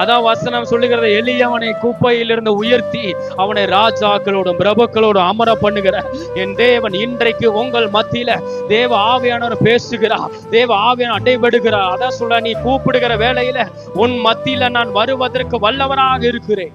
அதான் வசனம் சொல்லுகிறது, எளியவனை குப்பையிலிருந்து உயர்த்தி அவனை ராஜாக்களோடும் பிரபுக்களோடும் அமர பண்ணுகிற என் தேவன் இன்றைக்கு உங்கள் மத்தியில தேவ ஆவியானவர் பேசுகிறார், தேவ ஆவியான அடைபடுகிறார். அதான் சொல்ல, நீ கூப்பிடுகிற வேளையில உன் மத்தியில நான் வருவதற்கு வல்லவராக இருக்கிறேன்.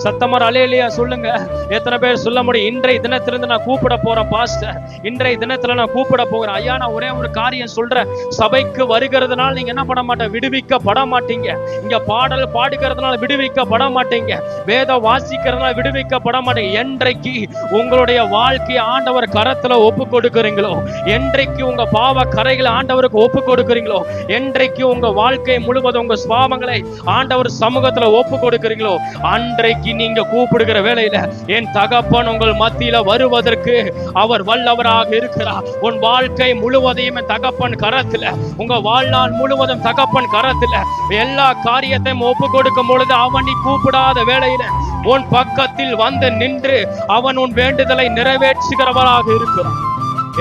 சத்தமர் அலையிலையா சொல்லுங்க. எத்தனை பேர் சொல்ல முடியும், இன்றைய தினத்திலிருந்து நான் கூப்பிட போறேன் பாஸ்டர், இன்றைய தினத்துல நான் கூப்பிட போகிறேன் ஐயா. நான் ஒரே ஒரு காரியம் சொல்றேன், சபைக்கு வருகிறதுனால நீங்க என்ன பண்ண மாட்டேன், விடுவிக்கப்பட மாட்டீங்க. இங்க பாடல் பாடுகிறதுனால விடுவிக்கப்பட மாட்டீங்க, வேத வாசிக்கிறதுனால விடுவிக்கப்பட மாட்டீங்க. என்றைக்கு உங்களுடைய வாழ்க்கையை ஆண்டவர் கரத்துல ஒப்பு கொடுக்குறீங்களோ, என்றைக்கு உங்க பாவ கரைகளை ஆண்டவருக்கு ஒப்பு கொடுக்குறீங்களோ, என்றைக்கு உங்க வாழ்க்கை முழுவதும் உங்க சுவாபங்களை ஆண்டவர் சமூகத்துல ஒப்பு கொடுக்குறீங்களோ, அன்றைக்கு நீங்க கூப்பிடுகிற வேளையில என் தகப்பன் உங்கள் மத்தியில வருவதற்கு அவர் வல்லவராக இருக்கிறார். உன் வாழ்க்கை முழுவதையும் என் தகப்பன் கரத்துல, உங்க வாழ்நாள் முழுவதும் தகப்பன் கரத்துல எல்லா காரியத்தையும் ஒப்பு கொடுக்கும் பொழுது அவன் நீ கூப்பிடாத வேளையில உன் பக்கத்தில் வந்து நின்று அவன் உன் வேண்டுதலை நிறைவேற்றுகிறவராக இருக்கிறான்.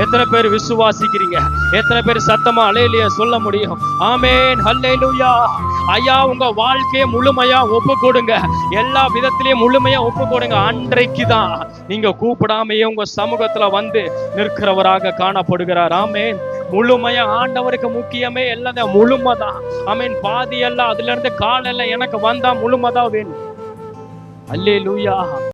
எத்தனை பேர் விசுவாசிக்கிறீங்க? எத்தனை பேர் சத்தமா அல்லேலூயா சொல்ல முடியும்? ஆமென், ஹல்லேலூயா. ஐயா, உங்க வாழ்க்கையை முழுமையா ஒப்பு கொடுங்க, எல்லா விதத்திலையும் முழுமையா ஒப்பு கொடுங்க. அன்றைக்கு தான் நீங்க கூப்பிடாமையே உங்க சமூகத்துல வந்து நிற்கிறவராக காணப்படுகிறார். ஆமென். முழுமையா ஆண்டவருக்கு முக்கியமே எல்லாம் முழுமைதான். ஆமென். பாதி எல்லாம், அதுல இருந்து கால் எல்லாம் எனக்கு வந்தா முழுமைதான் வேணும். அல்லேலூயா.